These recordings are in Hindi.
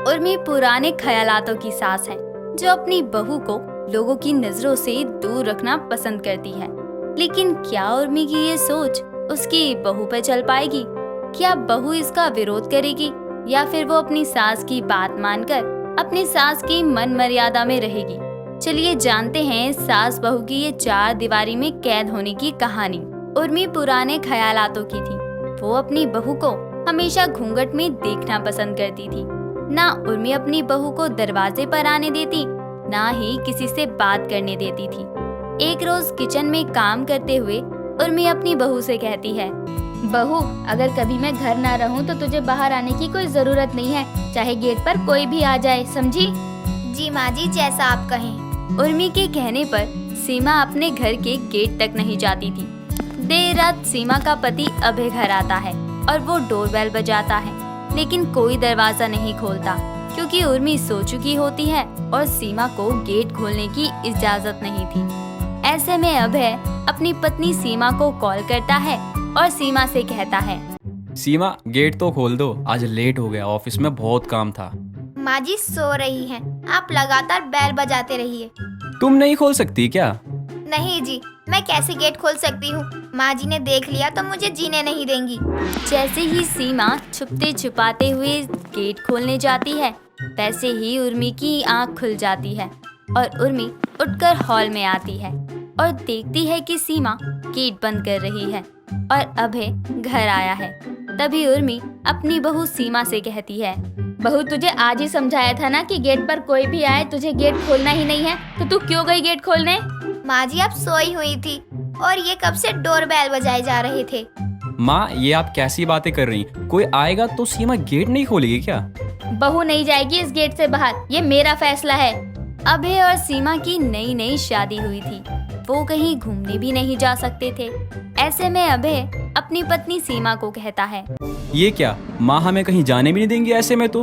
उर्मी पुराने ख्यालातों की सास है जो अपनी बहू को लोगों की नजरों से दूर रखना पसंद करती है। लेकिन क्या उर्मी की ये सोच उसकी बहू पर चल पाएगी? क्या बहू इसका विरोध करेगी या फिर वो अपनी सास की बात मानकर अपनी सास की मन मर्यादा में रहेगी? चलिए जानते हैं सास बहू की ये 4 दीवारी में कैद होने की कहानी। उर्मी पुराने ख्यालातों की थी। वो अपनी बहू को हमेशा घूंघट में देखना पसंद करती थी। ना उर्मी अपनी बहू को दरवाजे पर आने देती, ना ही किसी से बात करने देती थी। एक रोज किचन में काम करते हुए उर्मी अपनी बहू से कहती है, बहू, अगर कभी मैं घर ना रहूं तो तुझे बाहर आने की कोई जरूरत नहीं है, चाहे गेट पर कोई भी आ जाए, समझी? जी माँ जी, जैसा आप कहें। उर्मी के कहने पर सीमा अपने घर के गेट तक नहीं जाती थी। देर रात सीमा का पति अभय घर आता है और वो डोरबेल बजाता है, लेकिन कोई दरवाजा नहीं खोलता क्योंकि उर्मी सो चुकी होती है और सीमा को गेट खोलने की इजाजत नहीं थी। ऐसे में अभय अपनी पत्नी सीमा को कॉल करता है और सीमा से कहता है, सीमा, गेट तो खोल दो, आज लेट हो गया, ऑफिस में बहुत काम था। माँ जी सो रही हैं, आप लगातार बेल बजाते रहिए। तुम नहीं खोल सकती क्या? नहीं जी, मैं कैसे गेट खोल सकती हूँ? माँ जी ने देख लिया तो मुझे जीने नहीं देंगी। जैसे ही सीमा छुपते छुपाते हुए गेट खोलने जाती है, वैसे ही उर्मी की आंख खुल जाती है और उर्मी उठकर हॉल में आती है और देखती है कि सीमा गेट बंद कर रही है और अभय घर आया है। तभी उर्मी अपनी बहू सीमा से कहती है, बहू, तुझे आज ही समझाया था ना कि गेट पर कोई भी आए तुझे गेट खोलना ही नहीं है, तो तू क्यों गई गेट खोलने? माँ जी, आप सोई हुई थी और ये कब से डोरबेल बजाए जा रहे थे। माँ, ये आप कैसी बातें कर रही? कोई आएगा तो सीमा गेट नहीं खोलेगी क्या? बहू नहीं जाएगी इस गेट से बाहर, ये मेरा फैसला है। अभय और सीमा की नई नई शादी हुई थी। वो कहीं घूमने भी नहीं जा सकते थे। ऐसे में अभय अपनी पत्नी सीमा को कहता है, ये क्या माँ, हमें कहीं जाने भी नहीं देंगी ऐसे में तो?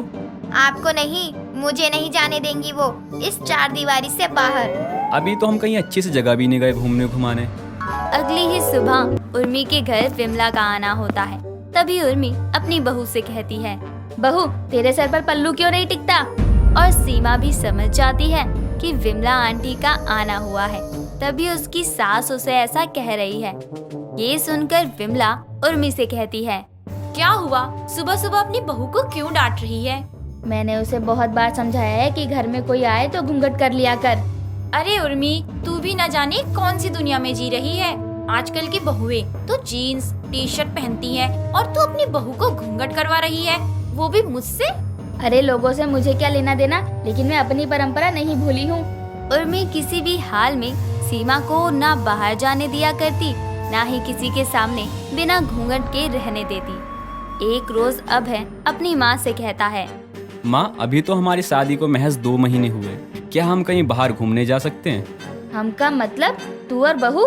आपको नहीं, मुझे नहीं जाने देंगी वो इस 4 दीवारी से बाहर। अभी तो हम कहीं अच्छी सी जगह भी नहीं गए घूमने घुमाने। अगली ही सुबह उर्मी के घर विमला का आना होता है। तभी उर्मी अपनी बहू से कहती है, बहू, तेरे सर पर पल्लू क्यों नहीं टिकता? और सीमा भी समझ जाती है कि विमला आंटी का आना हुआ है। तभी उसकी सास उसे ऐसा कह रही है। ये सुनकर विमला उर्मी से कहती है, क्या हुआ? सुबह सुबह अपनी बहू को क्यों डांट रही है? मैंने उसे बहुत बार समझाया है कि घर में कोई आए तो घूंघट कर लिया कर। अरे उर्मी, तू भी न जाने कौन सी दुनिया में जी रही है। आजकल की बहुएं तो जीन्स टी शर्ट पहनती है और तू अपनी बहू को घूंघट करवा रही है, वो भी मुझसे। अरे लोगों से मुझे क्या लेना देना, लेकिन मैं अपनी परंपरा नहीं भूली हूँ। उर्मी किसी भी हाल में सीमा को ना बाहर जाने दिया करती, ना ही किसी के सामने बिना घूंघट के रहने देती। एक रोज अभय अपनी माँ से कहता है, माँ, अभी तो हमारी शादी को महज 2 महीने हुए, क्या हम कहीं बाहर घूमने जा सकते हैं? हम का मतलब तू और बहू?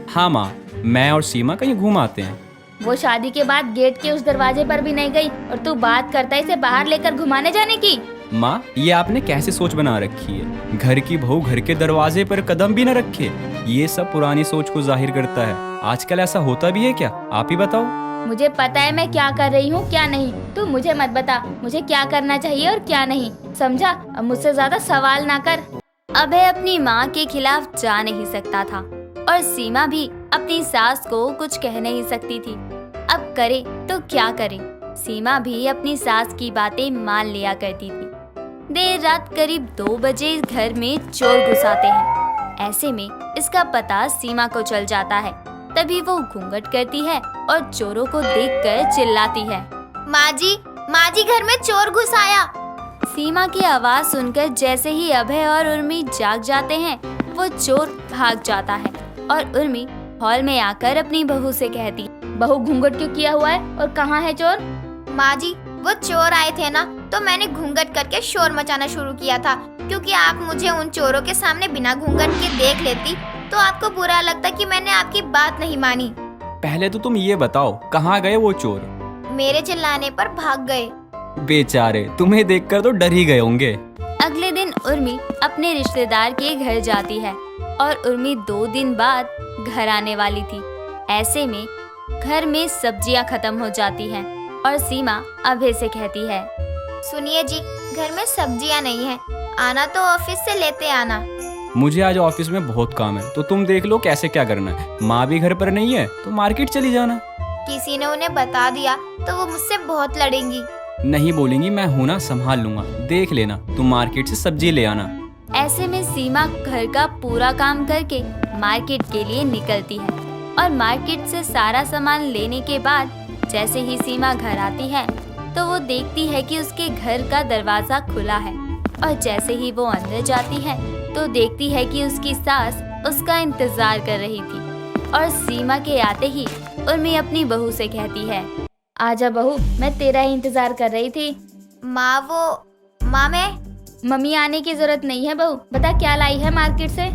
हाँ माँ, मैं और सीमा कहीं घूम आते हैं। वो शादी के बाद गेट के उस दरवाजे पर भी नहीं गई और तू बात करता है इसे बाहर लेकर घुमाने जाने की। माँ, ये आपने कैसे सोच बना रखी है? घर की बहू घर के दरवाजे पर कदम भी न रखे, ये सब पुरानी सोच को जाहिर करता है। आजकल ऐसा होता भी है क्या? आप ही बताओ। मुझे पता है मैं क्या कर रही हूँ क्या नहीं, तू मुझे मत बता मुझे क्या करना चाहिए और क्या नहीं, समझा? अब मुझसे ज्यादा सवाल ना कर। अभय अपनी माँ के खिलाफ जा नहीं सकता था और सीमा भी अपनी सास को कुछ कह नहीं सकती थी। अब करे तो क्या करे? सीमा भी अपनी सास की बातें मान लिया करती थी। देर रात करीब 2 बजे घर में चोर घुस आते हैं। ऐसे में इसका पता सीमा को चल जाता है। तभी वो घूंघट करती है और चोरों को देखकर चिल्लाती है, माँ जी घर में चोर घुस आया। सीमा की आवाज सुनकर जैसे ही अभय और उर्मी जाग जाते हैं, वो चोर भाग जाता है और उर्मी हॉल में आकर अपनी बहू से कहती, बहू, घूंघट क्यों किया हुआ है और कहाँ है चोर? माँ जी, वो चोर आए थे ना, तो मैंने घूंघट करके शोर मचाना शुरू किया था, क्योंकि आप मुझे उन चोरों के सामने बिना घूंघट के देख लेती तो आपको बुरा लगता कि मैंने आपकी बात नहीं मानी। पहले तो तुम ये बताओ, कहाँ गए वो चोर? मेरे चिल्लाने पर भाग गए। बेचारे, तुम्हें देखकर तो डर ही गए होंगे। अगले दिन उर्मी अपने रिश्तेदार के घर जाती है और उर्मी 2 दिन बाद घर आने वाली थी। ऐसे में घर में सब्जियां खत्म हो जाती हैं और सीमा अभय से कहती है, सुनिए जी, घर में सब्जियां नहीं है, आना तो ऑफिस से लेते आना। मुझे आज ऑफिस में बहुत काम है, तो तुम देख लो कैसे क्या करना है। माँ भी घर पर नहीं है तो मार्केट चली जाना। किसी ने उन्हें बता दिया तो वो मुझसे बहुत लड़ेंगी। नहीं बोलेंगी, मैं हूं ना, संभाल लूंगा। देख लेना, तुम मार्केट से सब्जी ले आना। ऐसे में सीमा घर का पूरा काम करके मार्केट के लिए निकलती है और मार्केट से सारा सामान लेने के बाद जैसे ही सीमा घर आती है तो वो देखती है कि उसके घर का दरवाजा खुला है और जैसे ही वो अंदर जाती है तो देखती है कि उसकी सास उसका इंतजार कर रही थी और सीमा के आते ही उर्मी अपनी बहू से कहती है, आजा बहू, मैं तेरा ही इंतजार कर रही थी। माँ मैं मम्मी आने की जरूरत नहीं है बहू, बता क्या लाई है मार्केट से।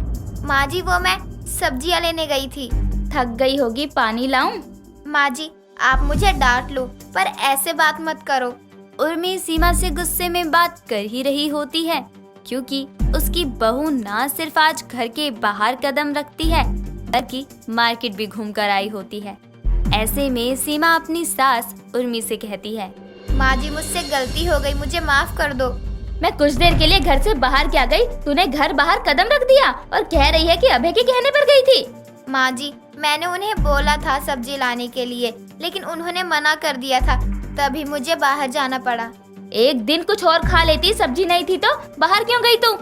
माँ जी, वो मैं सब्जियां लेने गई थी। थक गई होगी, पानी लाऊं? माँ जी, आप मुझे डांट लो पर ऐसे बात मत करो। उर्मी सीमा से गुस्से में बात कर ही रही होती है क्योंकि उसकी बहू ना सिर्फ आज घर के बाहर कदम रखती है बल्कि मार्केट भी घूम कर आई होती है। ऐसे में सीमा अपनी सास उर्मी से कहती है, माँ जी, मुझसे गलती हो गई, मुझे माफ कर दो। मैं कुछ देर के लिए घर से बाहर क्या गई, तूने घर बाहर कदम रख दिया और कह रही है कि अभय के कहने पर गई थी। माँ जी, मैंने उन्हें बोला था सब्जी लाने के लिए, लेकिन उन्होंने मना कर दिया था, तभी मुझे बाहर जाना पड़ा। एक दिन कुछ और खा लेती, सब्जी नहीं थी तो बाहर क्यों गई तू?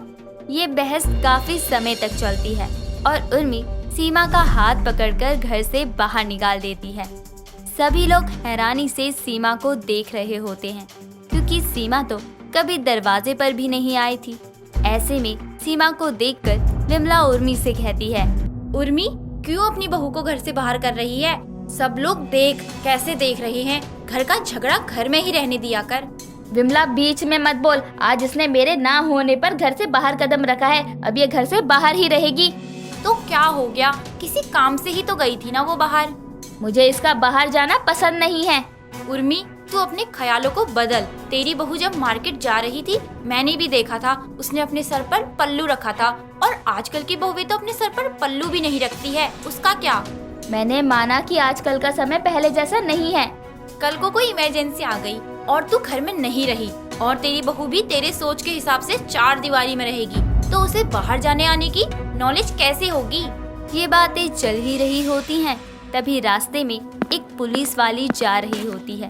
ये बहस काफी समय तक चलती है और उर्मी सीमा का हाथ पकड़कर घर से बाहर निकाल देती है। सभी लोग हैरानी से सीमा को देख रहे होते हैं क्योंकि सीमा तो कभी दरवाजे पर भी नहीं आई थी। ऐसे में सीमा को देखकर विमला उर्मी से कहती है, उर्मी, क्यों अपनी बहू को घर से बाहर कर रही है? सब लोग कैसे देख रहे हैं। घर का झगड़ा घर में ही रहने दिया कर। विमला, बीच में मत बोल। आज इसने मेरे ना होने पर घर से बाहर कदम रखा है, अब ये घर से बाहर ही रहेगी। तो क्या हो गया? किसी काम से ही तो गई थी ना वो बाहर। मुझे इसका बाहर जाना पसंद नहीं है। उर्मी, तू अपने ख्यालों को बदल। तेरी बहू जब मार्केट जा रही थी मैंने भी देखा था, उसने अपने सर पर पल्लू रखा था। और आजकल की बहुएं तो अपने सर पर पल्लू भी नहीं रखती है, उसका क्या? मैंने माना कि आजकल का समय पहले जैसा नहीं है। कल को कोई इमरजेंसी आ गई और तू घर में नहीं रही और तेरी बहू भी तेरे सोच के हिसाब से 4 दीवारी में रहेगी तो उसे बाहर जाने आने की नॉलेज कैसे होगी? ये बातें चल ही रही होती हैं, तभी रास्ते में एक पुलिस वाली जा रही होती है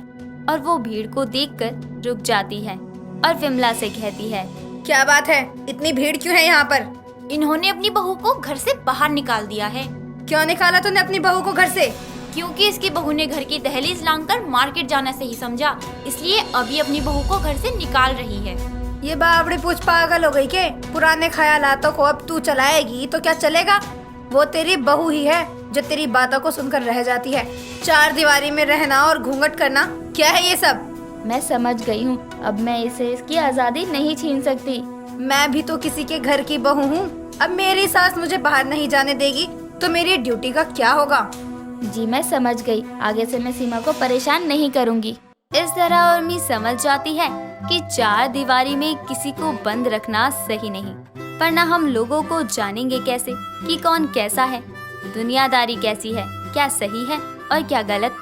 और वो भीड़ को देखकर रुक जाती है और विमला से कहती है, क्या बात है, इतनी भीड़ क्यों है यहाँ पर? इन्होंने अपनी बहू को घर से बाहर निकाल दिया है। क्यों निकाला तूने अपनी बहू को घर से? क्योंकि इसकी बहू ने घर की दहलीज लांघकर मार्केट जाना सही समझा, इसलिए अभी अपनी बहू को घर से निकाल रही है। ये बाबड़ी पूछ पागल हो गई के? पुराने ख्यालातों को अब तू चलाएगी तो क्या चलेगा? वो तेरी बहू ही है जो तेरी बातों को सुनकर रह जाती है। 4 दीवारी में रहना और घूंघट करना, क्या है ये सब? मैं समझ गई हूँ, अब मैं इसे इसकी आज़ादी नहीं छीन सकती। मैं भी तो किसी के घर की बहू हूँ। अब मेरी सास मुझे बाहर नहीं जाने देगी तो मेरी ड्यूटी का क्या होगा? जी मैं समझ गई, आगे से मैं सीमा को परेशान नहीं करूँगी। इस तरह उर्मी समझ जाती है कि 4 दीवारी में किसी को बंद रखना सही नहीं, वरना हम लोगों को जानेंगे कैसे कि कौन कैसा है, दुनियादारी कैसी है, क्या सही है और क्या गलत।